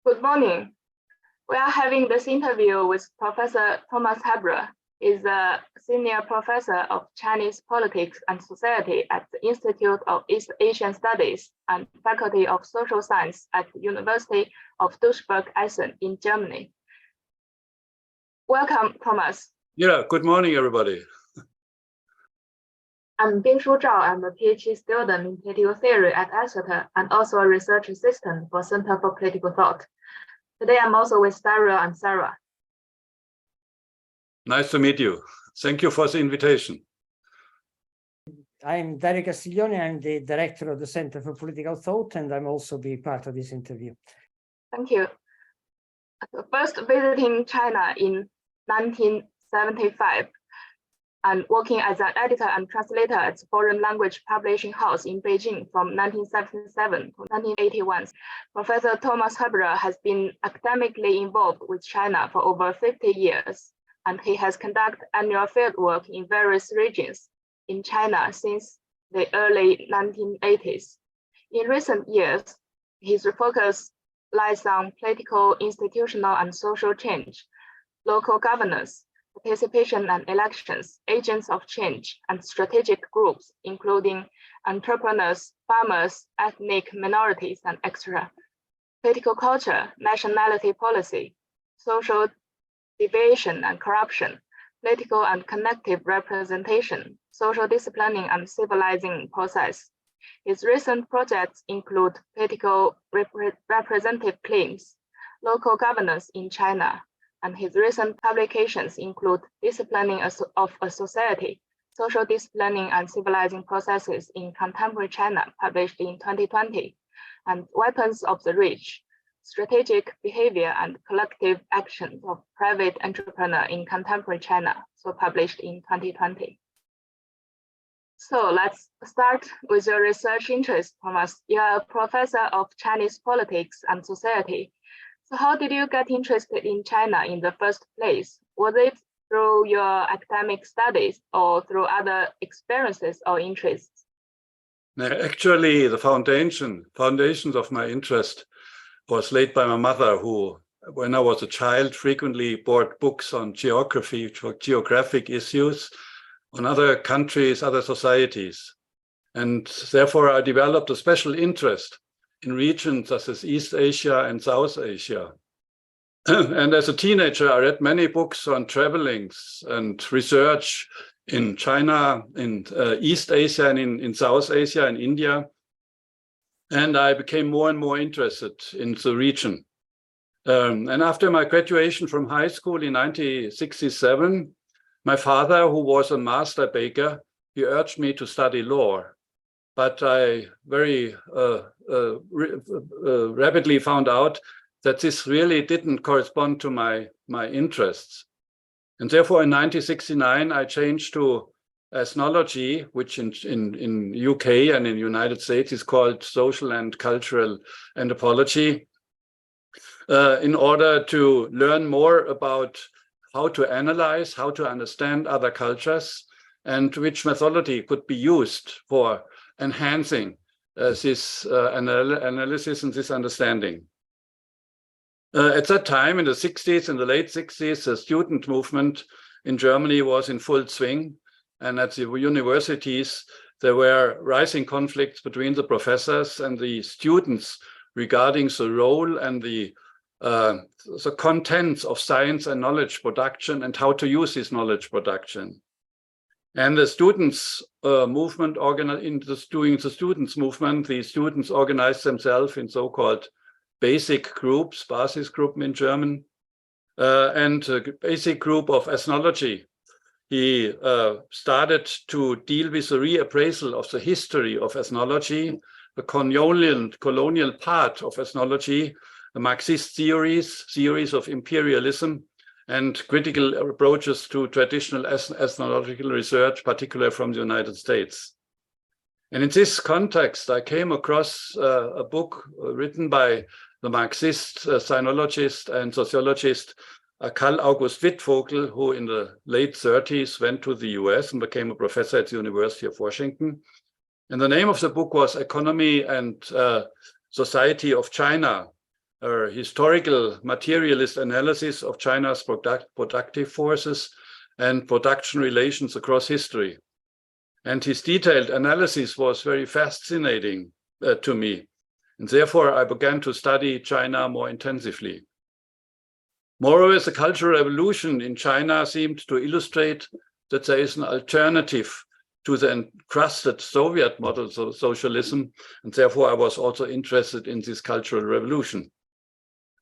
Good morning. We are having this interview with Professor Thomas Heberer. He is a senior professor of Chinese politics and society at the Institute of East Asian Studies and Faculty of Social Science at the University of Duisburg-Essen in Germany. Welcome, Thomas. Yeah, good morning, everybody. I'm Bingshu Zhao. I'm a PhD student in political theory at Exeter and also a research assistant for Center for Political Thought. Today, I'm also with Daryl and Sarah. Nice to meet you. Thank you for the invitation. I'm Dario Castiglione. I'm the director of the Center for Political Thought, and I'm also be part of this interview. Thank you. First visiting China in 1975 and working as an editor and translator at Foreign Language Publishing House in Beijing from 1977 to 1981. Professor Thomas Heberer has been academically involved with China for over 50 years, and he has conducted annual fieldwork in various regions in China since the early 1980s. In recent years, his focus lies on political, institutional, and social change, local governance, participation and elections, agents of change, and strategic groups, including entrepreneurs, farmers, ethnic minorities, and etc. Political culture, nationality policy, social deviation and corruption, political and connective representation, social disciplining and civilizing process. His recent projects include political representative claims, local governance in China, and his recent publications include Disciplining of a Society, Social Disciplining and Civilizing Processes in Contemporary China, published in 2020, and Weapons of the Rich, Strategic Behavior and Collective Action of Private Entrepreneur in Contemporary China, so published in 2020. So let's start with your research interest, Thomas. You are a professor of Chinese politics and society. So how did you get interested in China in the first place? Was it through your academic studies or through other experiences or interests? Actually, the foundations of my interest was laid by my mother, who, when I was a child, frequently bought books on geography, geographic issues, on other countries, other societies. And therefore, I developed a special interest in regions such as East Asia and South Asia. And as a teenager, I read many books on travelings and research in China, in East Asia, and in South Asia and India. And I became more and more interested in the region. And after my graduation from high school in 1967, my father, who was a master baker, he urged me to study law. But I very rapidly found out that this really didn't correspond to my interests. And therefore, in 1969, I changed to ethnology, which in UK and in the United States is called social and cultural anthropology, in order to learn more about how to analyze, how to understand other cultures, and which methodology could be used for enhancing this analysis and this understanding. At that time, in the 60s, in the late 60s, the student movement in Germany was in full swing. And at the universities, there were rising conflicts between the professors and the students regarding the role and the contents of science and knowledge production and how to use this knowledge production. And the students movement, during the students movement, the students organized themselves in so-called basic groups, Basisgruppen in German, and a basic group of ethnology. He started to deal with the reappraisal of the history of ethnology, the colonial part of ethnology, the Marxist theories of imperialism, and critical approaches to traditional ethnological research, particularly from the United States. And in this context, I came across a book written by the Marxist sinologist and sociologist Karl August Wittfogel, who in the late 30s went to the US and became a professor at the University of Washington. And the name of the book was Economy and Society of China, a historical materialist analysis of China's productive forces and production relations across history. And his detailed analysis was very fascinating to me. And therefore, I began to study China more intensively. Moreover, the Cultural Revolution in China seemed to illustrate that there is an alternative to the encrusted Soviet models of socialism, and therefore I was also interested in this Cultural Revolution.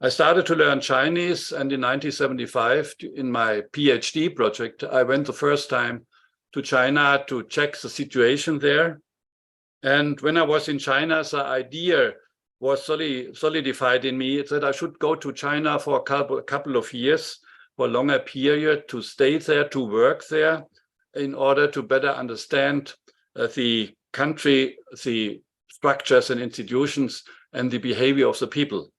I started to learn Chinese, and in 1975, in my PhD project, I went the first time to China to check the situation there. And when I was in China, the idea was solidified in me that I should go to China for a couple of years, for a longer period, to stay there, to work there, in order to better understand the country, the structures and institutions, and the behavior of the people.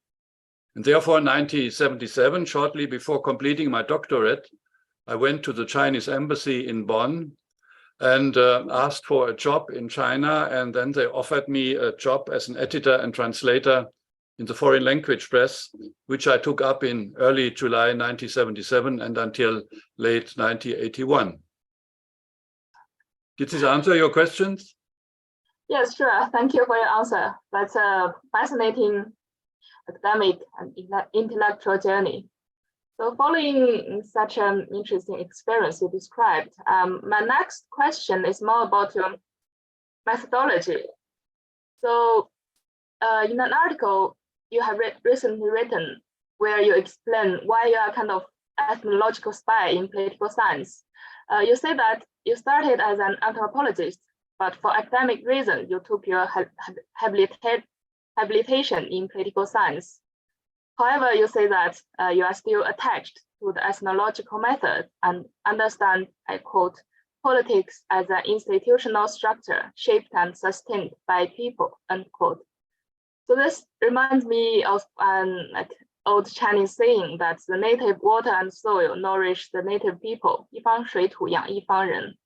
And therefore, in 1977, shortly before completing my doctorate, I went to the Chinese embassy in Bonn and asked for a job in China. And then they offered me a job as an editor and translator in the foreign language press, which I took up in early July 1977 and until late 1981. Did this answer your questions? Yes, sure. Thank you for your answer. That's a fascinating academic and intellectual journey. So following such an interesting experience you described, my next question is more about your methodology. So in an article you have recently written where you explain why you are kind of ethnological spy in political science, you say that you started as an anthropologist, but for academic reasons, you took your habilitation in political science. However, you say that you are still attached to the ethnological method and understand, I quote, politics as an institutional structure shaped and sustained by people, unquote. So this reminds me of an old Chinese saying that the native water and soil nourish the native people, 一方水土养一方人.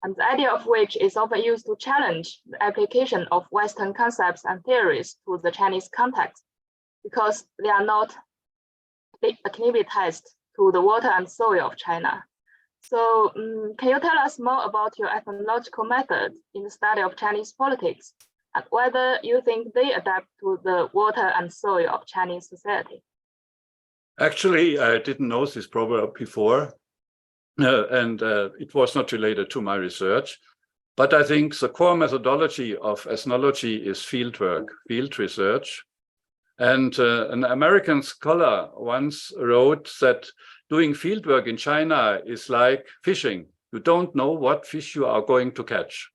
And the idea of which is often used to challenge the application of Western concepts and theories to the Chinese context, because they are not acclimatized to the water and soil of China. So can you tell us more about your ethnological method in the study of Chinese politics and whether you think they adapt to the water and soil of Chinese society? Actually, I didn't know this proverb before, and it was not related to my research. But I think the core methodology of ethnology is fieldwork, field research. And an American scholar once wrote that doing fieldwork in China is like fishing. You don't know what fish you are going to catch.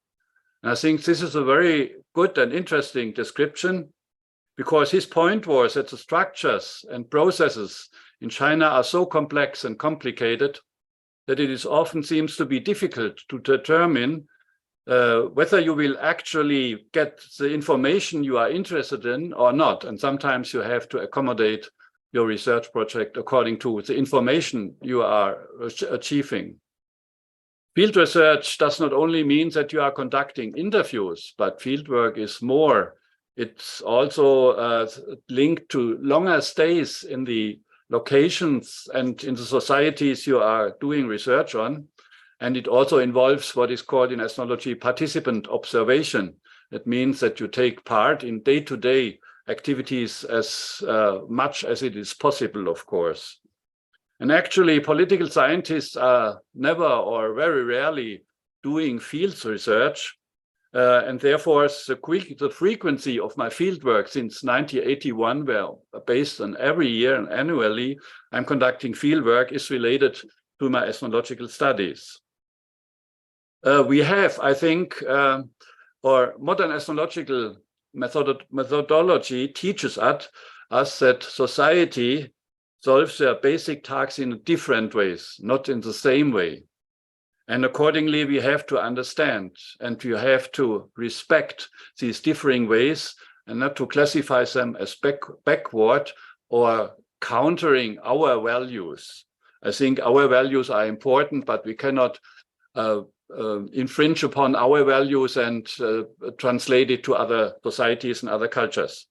And I think this is a very good and interesting description, because his point was that the structures and processes in China are so complex and complicated that it often seems to be difficult to determine whether you will actually get the information you are interested in or not. And sometimes you have to accommodate your research project according to the information you are achieving. Field research does not only mean that you are conducting interviews, but fieldwork is more. It's also linked to longer stays in the locations and in the societies you are doing research on. And it also involves what is called in ethnology participant observation. That means that you take part in day-to-day activities as much as it is possible, of course. And actually, political scientists are never or very rarely doing field research. And therefore, the frequency of my fieldwork since 1981, well, based on every year and annually, I'm conducting fieldwork, is related to my ethnological studies. We have, I think, or modern ethnological methodology teaches us that society solves their basic tasks in different ways, not in the same way. And accordingly, we have to understand and we have to respect these differing ways and not to classify them as backward or countering our values. I think our values are important, but we cannot infringe upon our values and translate it to other societies and other cultures.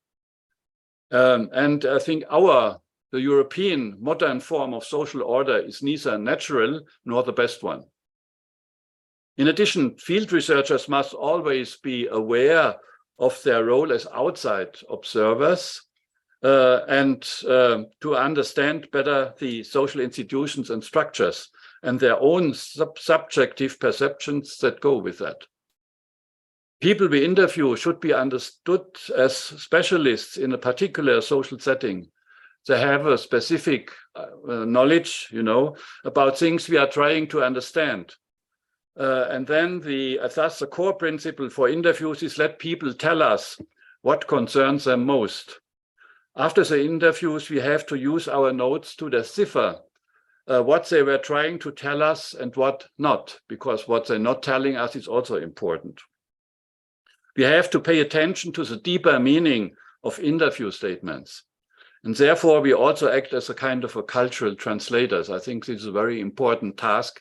And I think the European modern form of social order is neither natural nor the best one. In addition, field researchers must always be aware of their role as outside observers and to understand better the social institutions and structures and their own subjective perceptions that go with that. People we interview should be understood as specialists in a particular social setting. They have a specific knowledge, about things we are trying to understand. And then thus the core principle for interviews is let people tell us what concerns them most. After the interviews, we have to use our notes to decipher what they were trying to tell us and what not, because what they're not telling us is also important. We have to pay attention to the deeper meaning of interview statements. And therefore, we also act as a kind of a cultural translators. I think this is a very important task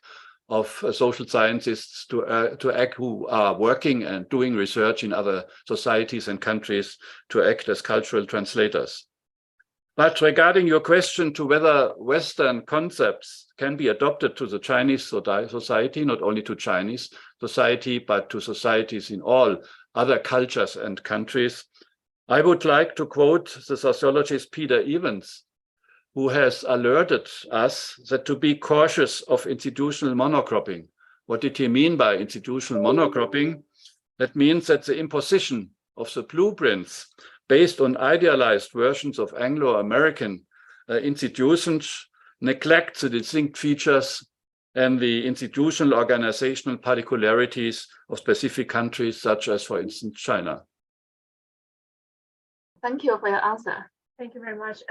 of social scientists to act who are working and doing research in other societies and countries to act as cultural translators. But regarding your question to whether Western concepts can be adopted to the Chinese society, not only to Chinese society, but to societies in all other cultures and countries, I would like to quote the sociologist Peter Evans, who has alerted us that to be cautious of institutional monocropping. What did he mean by institutional monocropping? That means that the imposition of the blueprints based on idealized versions of Anglo-American institutions neglect the distinct features and the institutional organizational particularities of specific countries, such as, for instance, China. Thank you for your answer. Thank you very much.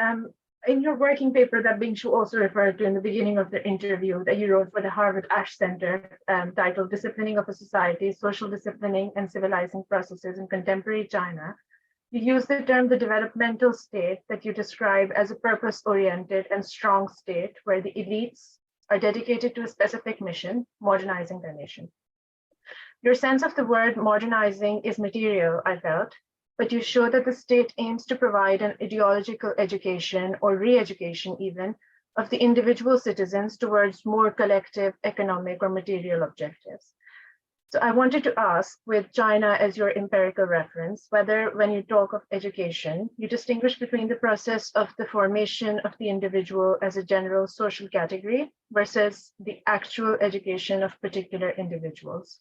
In your working paper that Bing-Shu also referred to in the beginning of the interview that you wrote for the Harvard Ash Center, titled Disciplining of a Society, Social Disciplining and Civilizing Processes in Contemporary China, you use the term the developmental state that you describe as a purpose-oriented and strong state where the elites are dedicated to a specific mission, modernizing their nation. Your sense of the word modernizing is material, I felt, but you show that the state aims to provide an ideological education or re-education even of the individual citizens towards more collective economic or material objectives. So I wanted to ask, with China as your empirical reference, whether when you talk of education, you distinguish between the process of the formation of the individual as a general social category versus the actual education of particular individuals.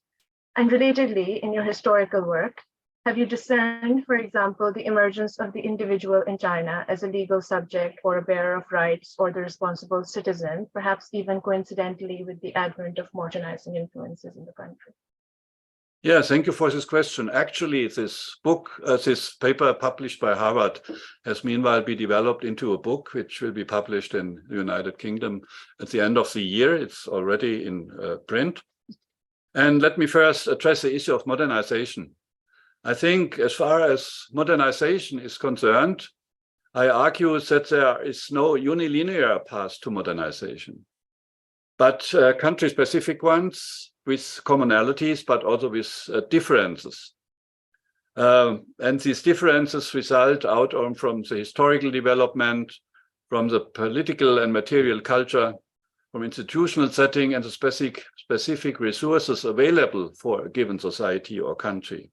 And relatedly, in your historical work, have you discerned, for example, the emergence of the individual in China as a legal subject or a bearer of rights or the responsible citizen, perhaps even coincidentally with the advent of modernizing influences in the country? Yeah, thank you for this question. Actually, this book, this paper published by Harvard has meanwhile been developed into a book which will be published in the United Kingdom at the end of the year. It's already in print. And let me first address the issue of modernization. I think as far as modernization is concerned, I argue that there is no unilinear path to modernization, but country-specific ones with commonalities, but also with differences. And these differences result out from the historical development, from the political and material culture, from institutional setting and the specific resources available for a given society or country.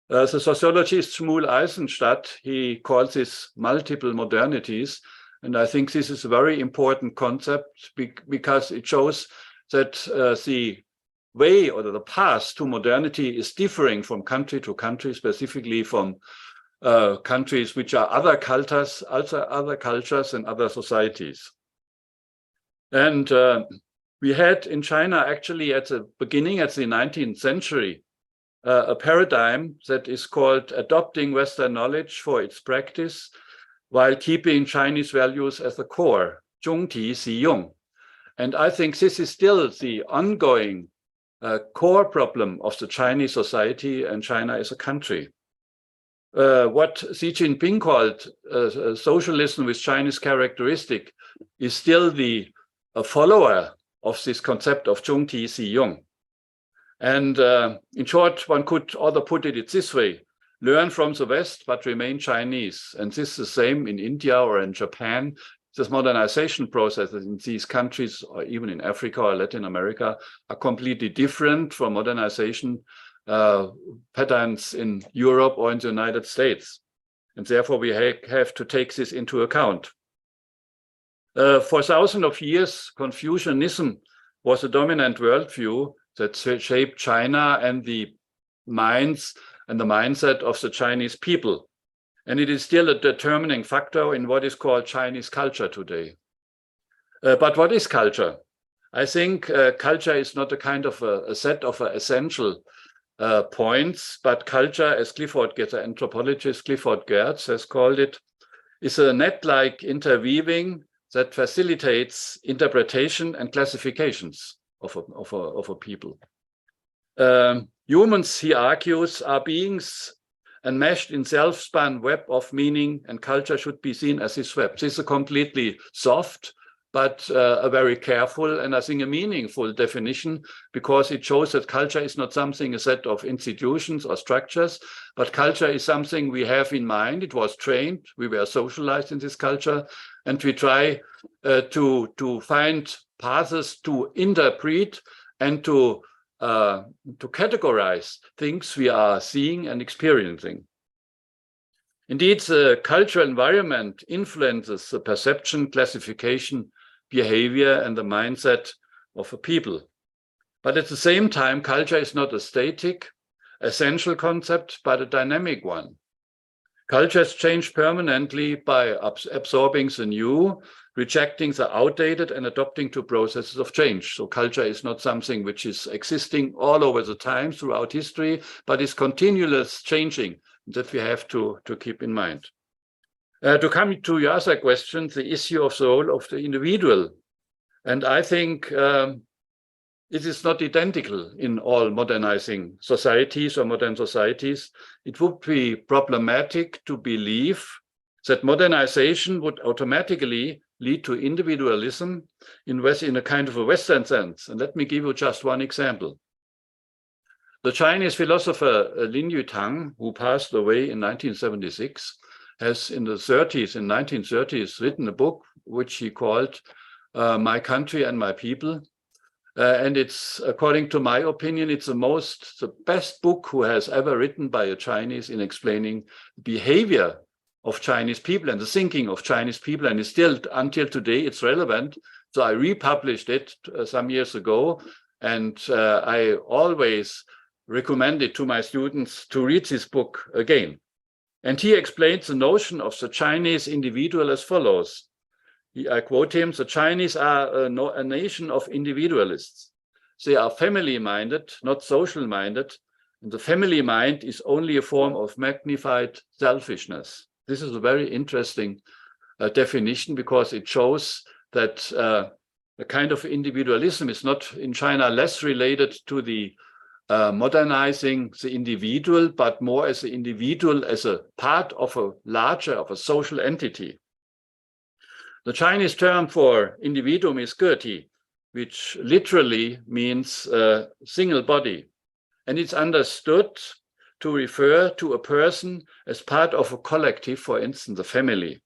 The sociologist Shmuel Eisenstadt, he calls this multiple modernities. And I think this is a very important concept because it shows that the way or the path to modernity is differing from country to country, specifically from countries which are other cultures and other societies. And we had in China actually at the beginning of the 19th century a paradigm that is called adopting Western knowledge for its practice while keeping Chinese values as the core, 中体习用. And I think this is still the ongoing core problem of the Chinese society and China as a country. What Xi Jinping called socialism with Chinese characteristic is still a follower of this concept of 中体习用. And in short, one could also put it this way: learn from the West, but remain Chinese. And this is the same in India or in Japan. This modernization processes in these countries, or even in Africa or Latin America, are completely different from modernization patterns in Europe or in the United States. And therefore, we have to take this into account. For thousands of years, Confucianism was a dominant worldview that shaped China and the minds and the mindset of the Chinese people. And it is still a determining factor in what is called Chinese culture today. But what is culture? I think culture is not a kind of a set of essential points, but culture, as the anthropologist Clifford Geertz has called it, is a net-like interweaving that facilitates interpretation and classifications of a people. Humans, he argues, are beings enmeshed in self-spun web of meaning, and culture should be seen as this web. This is a completely soft, but a very careful and I think a meaningful definition, because it shows that culture is not something, a set of institutions or structures, but culture is something we have in mind. It was trained, we were socialized in this culture, and we try to find paths to interpret and to categorize things we are seeing and experiencing. Indeed, the cultural environment influences the perception, classification, behavior, and the mindset of a people. But at the same time, culture is not a static, essential concept, but a dynamic one. Cultures change permanently by absorbing the new, rejecting the outdated, and adopting to processes of change. So culture is not something which is existing all over the time throughout history, but is continuous changing that we have to keep in mind. To come to your other question, the issue of the role of the individual. And I think it is not identical in all modernizing societies or modern societies. It would be problematic to believe that modernization would automatically lead to individualism in a kind of a Western sense. And let me give you just one example. The Chinese philosopher Lin Yutang, who passed away in 1976, has in the 1930s, written a book which he called My Country and My People. And it's, according to my opinion, it's the best book who has ever written by a Chinese in explaining behavior of Chinese people and the thinking of Chinese people. And it's still, until today, it's relevant. So I republished it some years ago. And I always recommend it to my students to read this book again. And he explains the notion of the Chinese individual as follows. I quote him, the Chinese are a nation of individualists. They are family-minded, not social-minded. And the family mind is only a form of magnified selfishness. This is a very interesting definition, because it shows that the kind of individualism is not in China less related to the modernizing the individual, but more as the individual as a part of a larger, of a social entity. The Chinese term for individuum is Geti, which literally means single body. And it's understood to refer to a person as part of a collective, for instance, the family.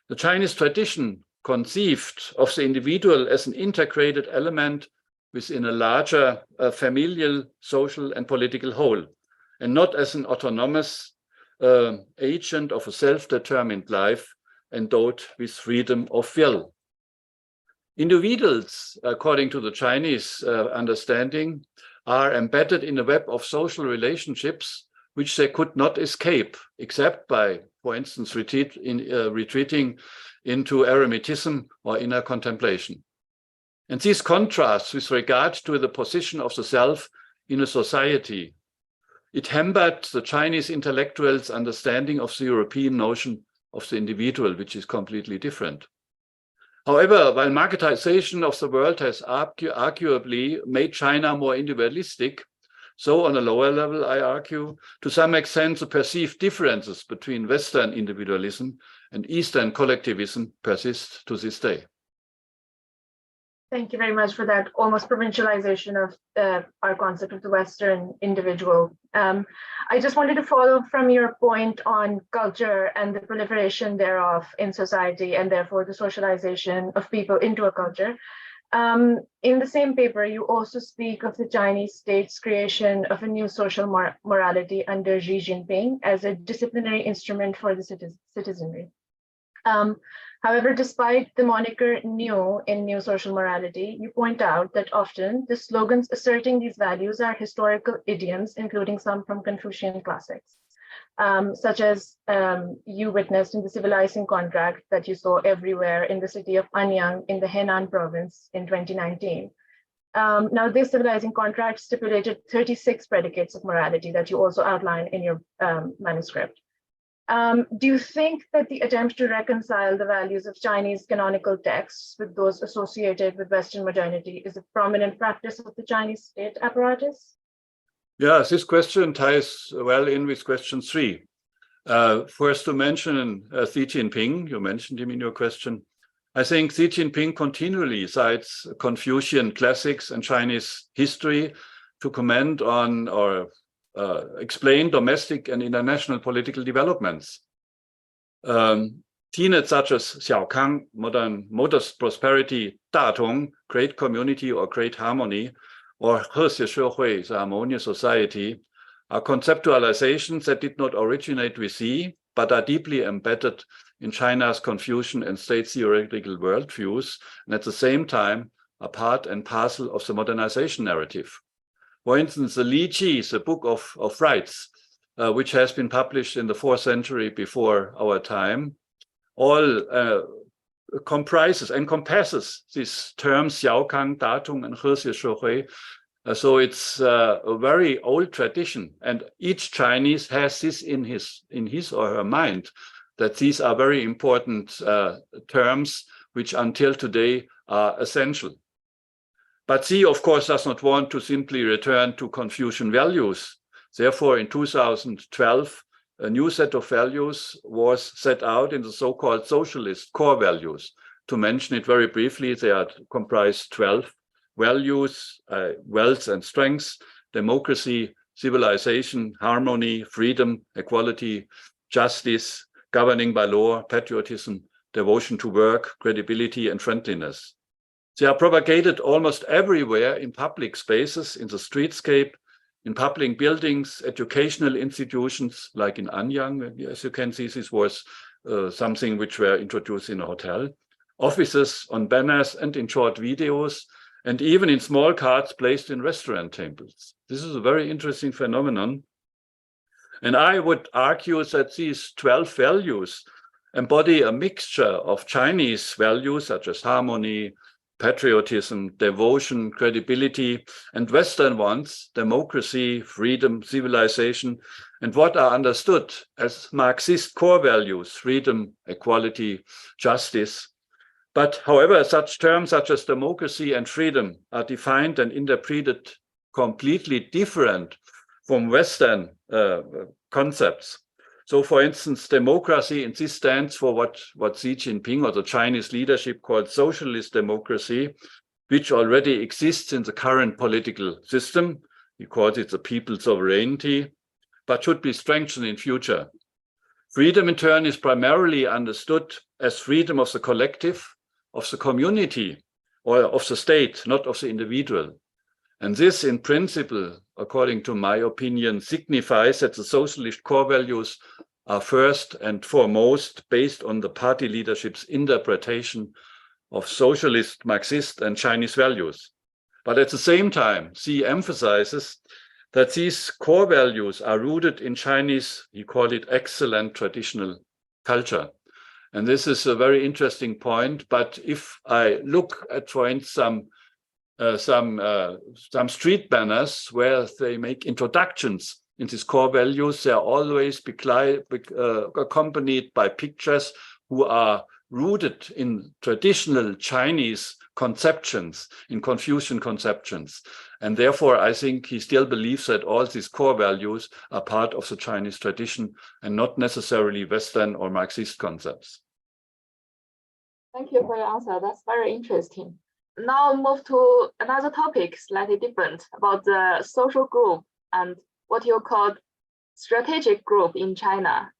The Chinese tradition conceived of the individual as an integrated element within a larger familial, social, and political whole, and not as an autonomous agent of a self-determined life endowed with freedom of will. Individuals, according to the Chinese understanding, are embedded in a web of social relationships which they could not escape, except by, for instance, retreating into eremitism or inner contemplation. And these contrasts with regard to the position of the self in a society, it hampered the Chinese intellectuals' understanding of the European notion of the individual, which is completely different. However, while marketization of the world has arguably made China more individualistic, so on a lower level, I argue, to some extent, the perceived differences between Western individualism and Eastern collectivism persist to this day. Thank you very much for that almost provincialization of our concept of the Western individual. I just wanted to follow from your point on culture and the proliferation thereof in society, and therefore the socialization of people into a culture. In the same paper, you also speak of the Chinese state's creation of a new social morality under Xi Jinping as a disciplinary instrument for the citizenry. However, despite the moniker new in new social morality, you point out that often the slogans asserting these values are historical idioms, including some from Confucian classics, such as you witnessed in the civilizing contract that you saw everywhere in the city of Anyang in the Henan province in 2019. Now, this civilizing contract stipulated 36 predicates of morality that you also outline in your manuscript. Do you think that the attempt to reconcile the values of Chinese canonical texts with those associated with Western modernity is a prominent practice of the Chinese state apparatus? Yes, this question ties well in with question 3. First, to mention Xi Jinping, you mentioned him in your question. I think Xi Jinping continually cites Confucian classics and Chinese history to comment on or explain domestic and international political developments. Tenets such as Xiaokang, modest prosperity, Datong, great community or great harmony, or 和谐社会, the harmonious society, are conceptualizations that did not originate with Xi, but are deeply embedded in China's Confucian and state theoretical worldviews, and at the same time are part and parcel of the modernization narrative. For instance, the Li Ji, the Book of Rights, which has been published in the 4th century before our time, all encompasses these terms Xiaokang, Datung, and 和谐社会. So it's a very old tradition, and each Chinese has this in his or her mind, that these are very important terms which until today are essential. But Xi, of course, does not want to simply return to Confucian values. Therefore, in 2012, a new set of values was set out in the so-called Socialist core values. To mention it very briefly, they are comprised 12 values, wealth and strength, democracy, civilization, harmony, freedom, equality, justice, governing by law, patriotism, devotion to work, credibility, and friendliness. They are propagated almost everywhere in public spaces, in the streetscape, in public buildings, educational institutions, like in Anyang. As you can see, this was something which were introduced in a hotel, offices, on banners, and in short videos, and even in small cards placed in restaurant tables. This is a very interesting phenomenon. And I would argue that these 12 values embody a mixture of Chinese values such as harmony, patriotism, devotion, credibility, and Western ones, democracy, freedom, civilization, and what are understood as Marxist core values, freedom, equality, justice. But however, such terms such as democracy and freedom are defined and interpreted completely different from Western concepts. So, for instance, democracy, and this stands for what Xi Jinping or the Chinese leadership called socialist democracy, which already exists in the current political system. He calls it the people's sovereignty, but should be strengthened in future. Freedom, in turn, is primarily understood as freedom of the collective, of the community, or of the state, not of the individual. And this, in principle, according to my opinion, signifies that the socialist core values are first and foremost based on the party leadership's interpretation of socialist, Marxist, and Chinese values. But at the same time, Xi emphasizes that these core values are rooted in Chinese, he called it excellent traditional culture. And this is a very interesting point. But if I look at, for instance, some street banners where they make introductions in these core values, they are always accompanied by pictures who are rooted in traditional Chinese conceptions, in Confucian conceptions. And therefore, I think he still believes that all these core values are part of the Chinese tradition and not necessarily Western or Marxist concepts. Thank you for your answer. That's very interesting. now move to another topic, slightly different, about the social group and what you call strategic group in China.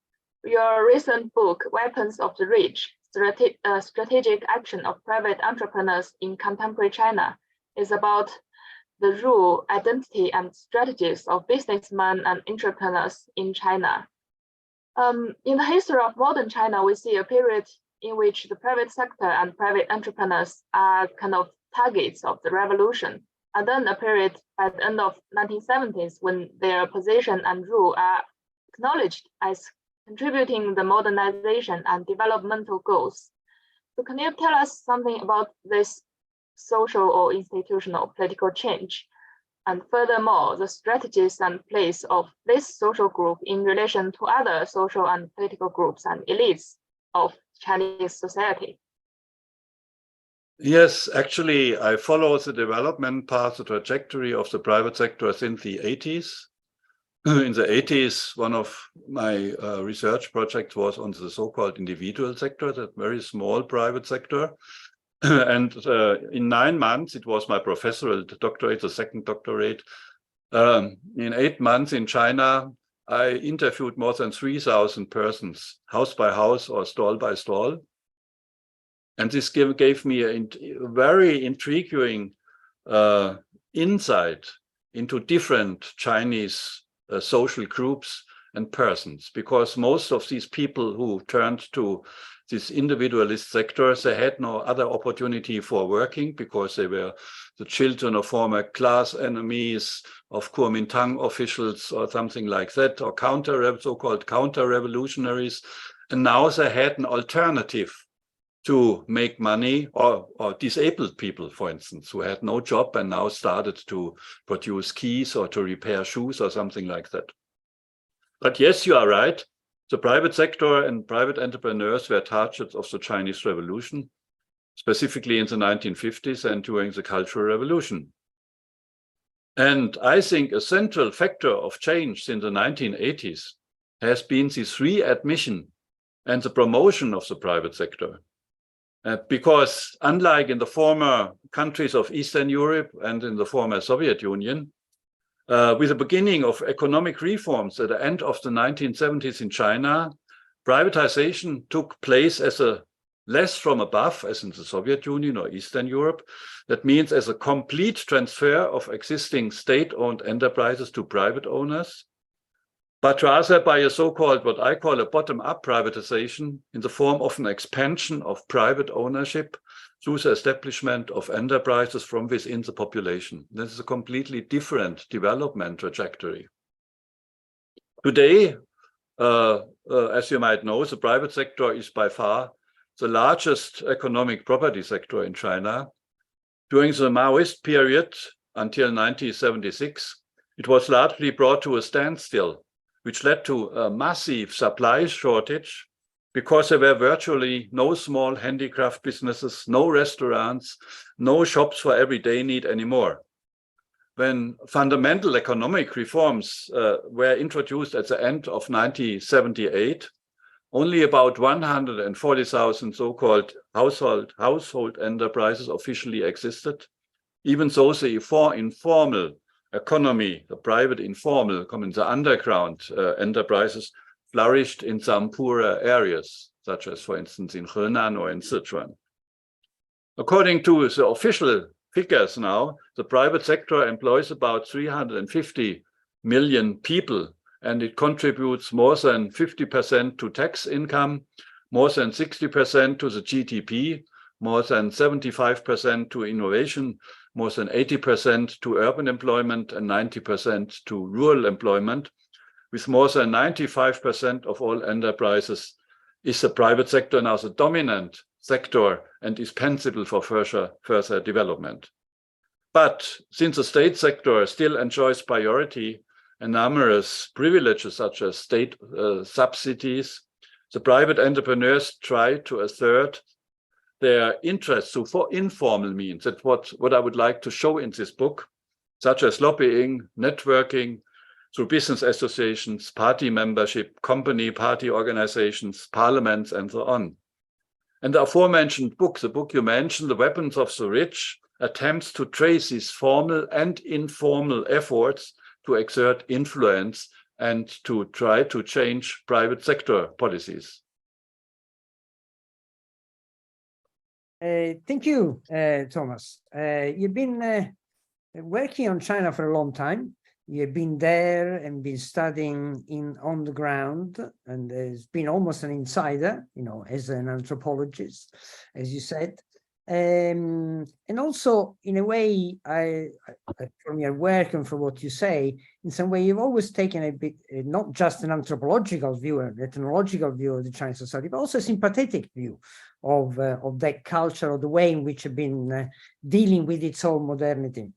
Your recent book, Weapons of the Rich, Strategic Action of Private Entrepreneurs in Contemporary China, is about the role, identity, and strategies of businessmen and entrepreneurs in China. In the history of modern China, we see a period in which the private sector and private entrepreneurs are kind of targets of the revolution, and then a period at the end of 1970s when their position and role are acknowledged as contributing the modernization and developmental goals. So can you tell us something about this social or institutional political change? And furthermore, the strategies and place of this social group in relation to other social and political groups and elites of Chinese society? Yes, actually, I follow the development path, the trajectory of the private sector since the 80s. In the 80s, one of my research projects was on the so-called individual sector, that very small private sector. And in 9 months, it was my professorial doctorate, the second doctorate. In 8 months in China, I interviewed more than 3,000 persons, house by house or stall by stall. And this gave me a very intriguing insight into different Chinese social groups and persons, because most of these people who turned to these individualist sectors, they had no other opportunity for working because they were the children of former class enemies, of Kuomintang officials or something like that, or so-called counter-revolutionaries. And now they had an alternative to make money, or disabled people, for instance, who had no job and now started to produce keys or to repair shoes or something like that. But yes, you are right. The private sector and private entrepreneurs were targets of the Chinese Revolution, specifically in the 1950s and during the Cultural Revolution. And I think a central factor of change in the 1980s has been this readmission and the promotion of the private sector. Because unlike in the former countries of Eastern Europe and in the former Soviet Union, with the beginning of economic reforms at the end of the 1970s in China, privatization took place as a less from above, as in the Soviet Union or Eastern Europe. That means as a complete transfer of existing state-owned enterprises to private owners, but rather by a so-called, what I call a bottom-up privatization in the form of an expansion of private ownership through the establishment of enterprises from within the population. This is a completely different development trajectory. Today, as you might know, the private sector is by far the largest economic property sector in China. During the Maoist period until 1976, it was largely brought to a standstill, which led to a massive supply shortage because there were virtually no small handicraft businesses, no restaurants, no shops for everyday need anymore. When fundamental economic reforms were introduced at the end of 1978, only about 140,000 so-called household enterprises officially existed. Even so, the informal economy, the private informal, the underground enterprises flourished in some poorer areas, such as, for instance, in Henan or in Sichuan. According to the official figures now, the private sector employs about 350 million people, and it contributes more than 50% to tax income, more than 60% to the GDP, more than 75% to innovation, more than 80% to urban employment and 90% to rural employment. With more than 95% of all enterprises, is the private sector now the dominant sector and indispensable for further development. But since the state sector still enjoys priority and numerous privileges such as state subsidies, the private entrepreneurs try to assert their interests through informal means. That's what I would like to show in this book, such as lobbying, networking, through business associations, party membership, party organizations, parliaments, and so on. And the aforementioned book, the book you mentioned, The Weapons of the Rich, attempts to trace these formal and informal efforts to exert influence and to try to change private sector policies. Thank you, Thomas. You've been working on China for a long time. You've been there and been studying on the ground, and has been almost an insider, you know, as an anthropologist, as you said. And also, in a way, from your work and from what you say, in some way, you've always taken a bit, not just an anthropological view, an ethnological view of the Chinese society, but also a sympathetic view of that culture, or the way in which it's been dealing with its own modernity.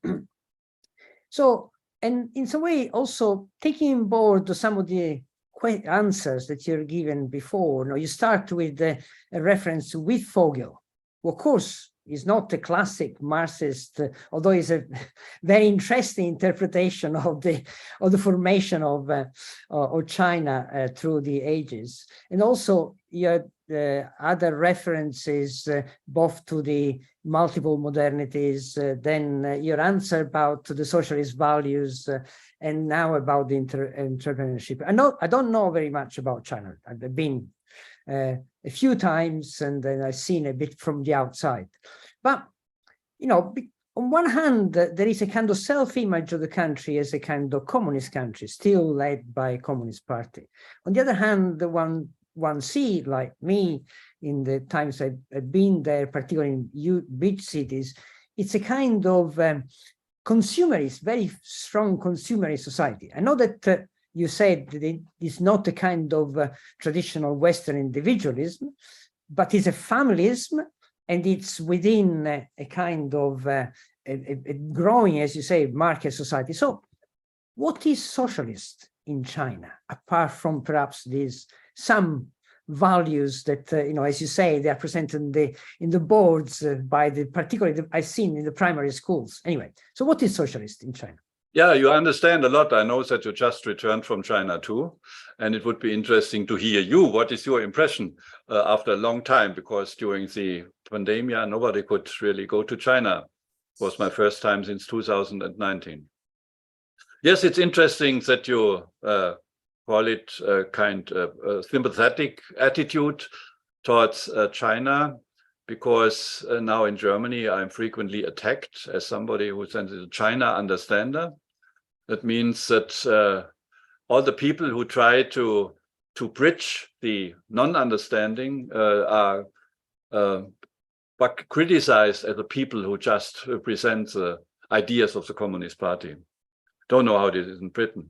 So, and in some way, also taking on board some of the answers that you're given before. You start with a reference to Wittfogel, who, of course, is not a classic Marxist, although it's a very interesting interpretation of the formation of China through the ages. And also, you had other references both to the multiple modernities, then your answer about the socialist values, and now about the entrepreneurship. I don't know very much about China. I've been a few times, and then I've seen a bit from the outside. But, you know, on one hand, there is a kind of self-image of the country as a kind of communist country, still led by a communist party. On the other hand, one see, like me, in the times I've been there, particularly in big cities, it's a kind of consumerist, very strong consumerist society. I know that you said that it's not a kind of traditional Western individualism, but it's a familism, and it's within a kind of a growing, as you say, market society. So what is socialist in China, apart from perhaps some values that, you know, as you say, they are presented in the boards particularly I've seen in the primary schools. Anyway, so what is socialist in China? Yeah, you understand a lot. I know that you just returned from China too, and it would be interesting to hear you. What is your impression after a long time? Because during the pandemic, nobody could really go to China. It was my first time since 2019. Yes, it's interesting that you call it a kind of sympathetic attitude towards China, because now in Germany, I'm frequently attacked as somebody who's a China understander. That means that all the people who try to bridge the non-understanding are but criticized as the people who just present the ideas of the Communist Party. Don't know how it is in Britain.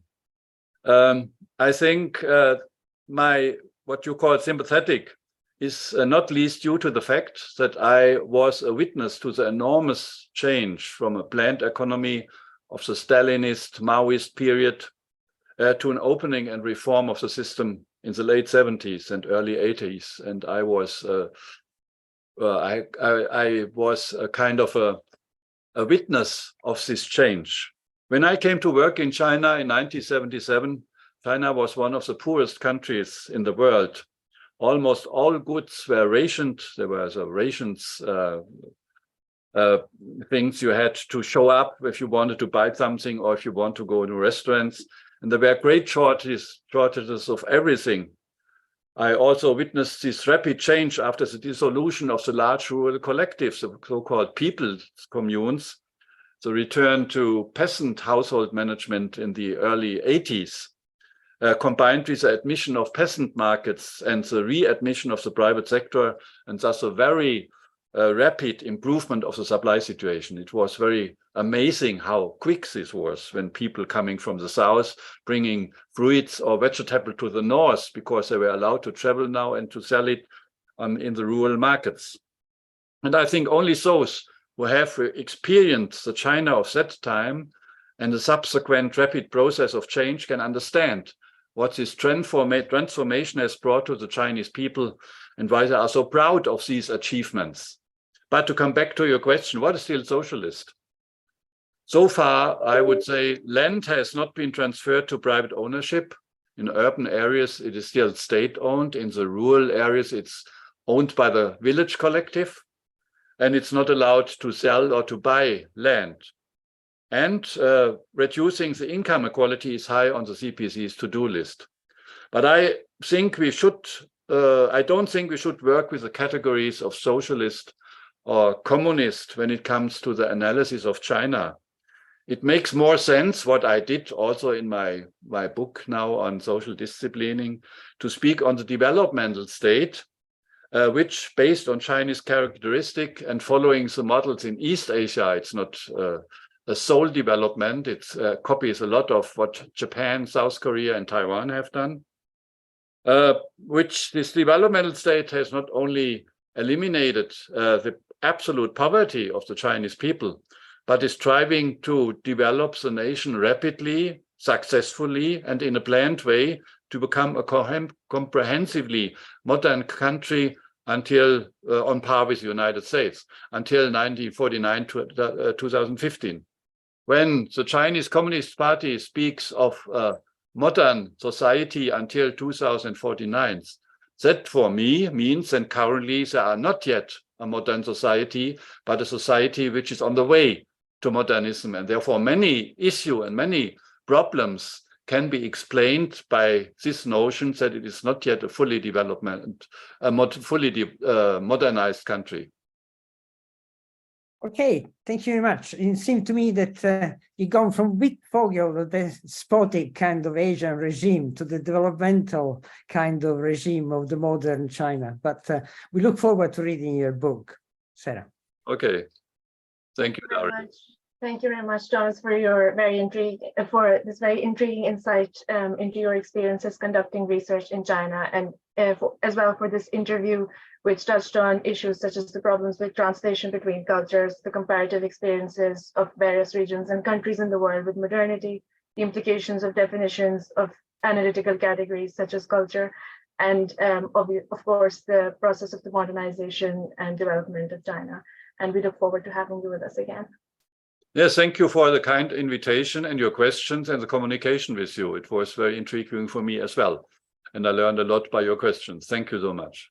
I think what you call sympathetic is not least due to the fact that I was a witness to the enormous change from a planned economy of the Stalinist Maoist period to an opening and reform of the system in the late 70s and early 80s. And I was a kind of a witness of this change. When I came to work in China in 1977, China was one of the poorest countries in the world. Almost all goods were rationed. There were rations, things you had to show up if you wanted to buy something or if you want to go to restaurants. And there were great shortages of everything. I also witnessed this rapid change after the dissolution of the large rural collectives, the so-called people's communes, the return to peasant household management in the early 80s. Combined with the admission of peasant markets and the readmission of the private sector, and thus a very rapid improvement of the supply situation. It was very amazing how quick this was when people coming from the south bringing fruits or vegetable to the north, because they were allowed to travel now and to sell it in the rural markets. And I think only those who have experienced the China of that time and the subsequent rapid process of change can understand what this transformation has brought to the Chinese people and why they are so proud of these achievements. But to come back to your question, what is still socialist? So far, I would say land has not been transferred to private ownership. In urban areas, it is still state-owned. In the rural areas, it's owned by the village collective. and it's not allowed to sell or to buy land. And reducing the income equality is high on the CPC's to-do list. But I think we should, I don't think we should work with the categories of socialist or communist when it comes to the analysis of China. It makes more sense, what I did also in my book now on social disciplining, to speak on the developmental state, which based on Chinese characteristic and following the models in East Asia, it's not a sole development, it copies a lot of what Japan, South Korea, and Taiwan have done, which this developmental state has not only eliminated the absolute poverty of the Chinese people, but is striving to develop the nation rapidly, successfully, and in a planned way to become a comprehensively modern country until on par with the United States, until 1949 to 2015. When the Chinese Communist Party speaks of modern society until 2049, that for me means that currently there are not yet a modern society, but a society which is on the way to modernism, and therefore many issues and many problems can be explained by this notion that it is not yet a fully modernized country. Okay, thank you very much. It seemed to me that you've gone from bit foggle, the despotic kind of Asian regime, to the developmental kind of regime of the modern China. But we look forward to reading your book, Sarah. Okay, thank you, Daria. Thank you very much, Thomas, for your this very intriguing insight into your experiences conducting research in China, and as well for this interview, which touched on issues such as the problems with translation between cultures, the comparative experiences of various regions and countries in the world with modernity, the implications of definitions of analytical categories such as culture, and of course, the process of the modernization and development of China. And we look forward to having you with us again. Yes, thank you for the kind invitation and your questions and the communication with you. It was very intriguing for me as well. And I learned a lot by your questions. Thank you so much.